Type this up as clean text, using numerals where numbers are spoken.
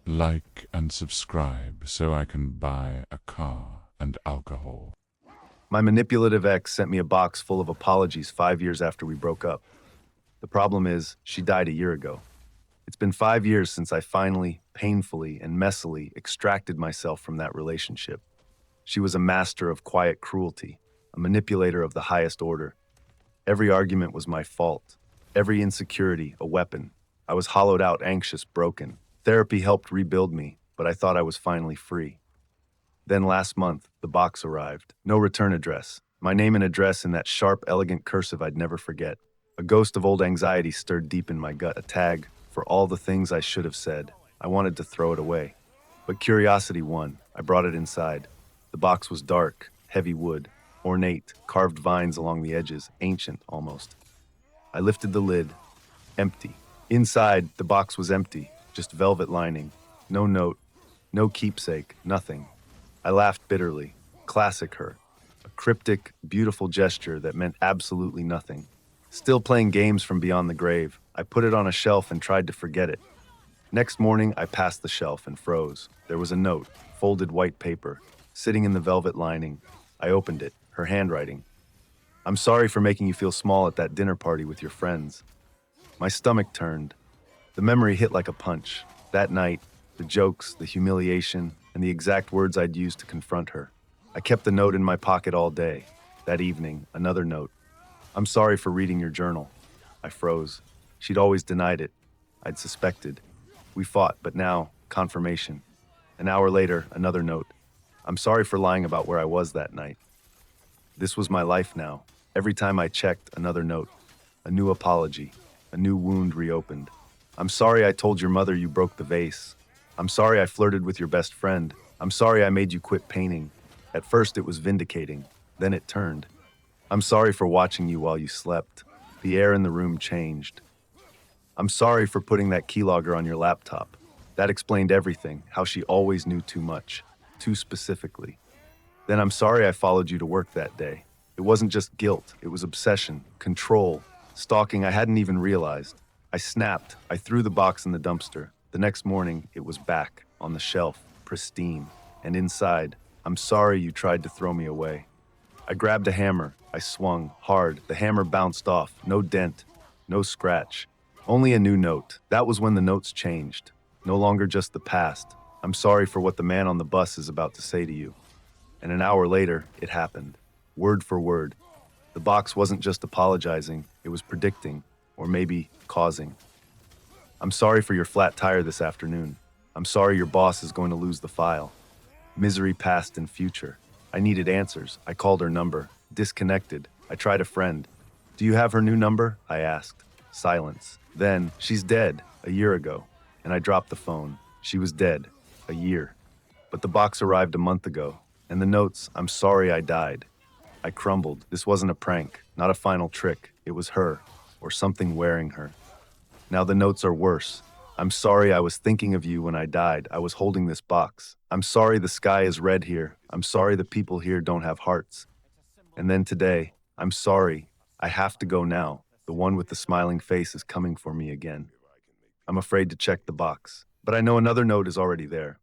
like and subscribe so I can buy a car and alcohol. My manipulative ex sent me a box full of apologies 5 years after we broke up. The problem is, she died a year ago. It's been 5 years since I finally, painfully, and messily extracted myself from that relationship. She was a master of quiet cruelty, a manipulator of the highest order. Every argument was my fault. Every insecurity, a weapon. I was hollowed out, anxious, broken. Therapy helped rebuild me, but I thought I was finally free. Then last month, the box arrived. No return address. My name and address in that sharp, elegant cursive I'd never forget. A ghost of old anxiety stirred deep in my gut, a tag for all the things I should have said. I wanted to throw it away. But curiosity won. I brought it inside. The box was dark, heavy wood, ornate, carved vines along the edges, ancient almost. I lifted the lid. Empty. Inside, the box was empty, just velvet lining. No note, no keepsake, nothing. I laughed bitterly. Classic her. A cryptic, beautiful gesture that meant absolutely nothing. Still playing games from beyond the grave, I put it on a shelf and tried to forget it. Next morning, I passed the shelf and froze. There was a note, folded white paper, sitting in the velvet lining. I opened it, her handwriting. "I'm sorry for making you feel small at that dinner party with your friends." My stomach turned. The memory hit like a punch. That night, the jokes, the humiliation, and the exact words I'd used to confront her. I kept the note in my pocket all day. That evening, another note. "I'm sorry for reading your journal." I froze. She'd always denied it. I'd suspected. We fought, but now, confirmation. An hour later, another note. "I'm sorry for lying about where I was that night." This was my life now. Every time I checked, another note. A new apology. A new wound reopened. "I'm sorry I told your mother you broke the vase. I'm sorry I flirted with your best friend. I'm sorry I made you quit painting." At first it was vindicating. Then it turned. "I'm sorry for watching you while you slept. The air in the room changed." "I'm sorry for putting that keylogger on your laptop." That explained everything, how she always knew too much, too specifically. Then "I'm sorry I followed you to work that day." It wasn't just guilt, it was obsession, control, stalking I hadn't even realized. I snapped. I threw the box in the dumpster. The next morning, it was back, on the shelf, pristine. And inside, "I'm sorry you tried to throw me away." I grabbed a hammer. I swung, hard. The hammer bounced off. No dent. No scratch. Only a new note. That was when the notes changed. No longer just the past. "I'm sorry for what the man on the bus is about to say to you." And an hour later, it happened. Word for word. The box wasn't just apologizing, it was predicting, or maybe causing. "I'm sorry for your flat tire this afternoon. I'm sorry your boss is going to lose the file." Misery past and future. I needed answers. I called her number. Disconnected. I tried a friend. "Do you have her new number?" I asked. Silence. Then, "She's dead, a year ago." And I dropped the phone. She was dead. A year. But the box arrived a month ago. And the notes, "I'm sorry I died." I crumbled. This wasn't a prank, not a final trick. It was her, or something wearing her. Now the notes are worse. "I'm sorry I was thinking of you when I died. I was holding this box. I'm sorry the sky is red here. I'm sorry the people here don't have hearts." And then today, "I'm sorry. I have to go now. The one with the smiling face is coming for me again." I'm afraid to check the box, but I know another note is already there.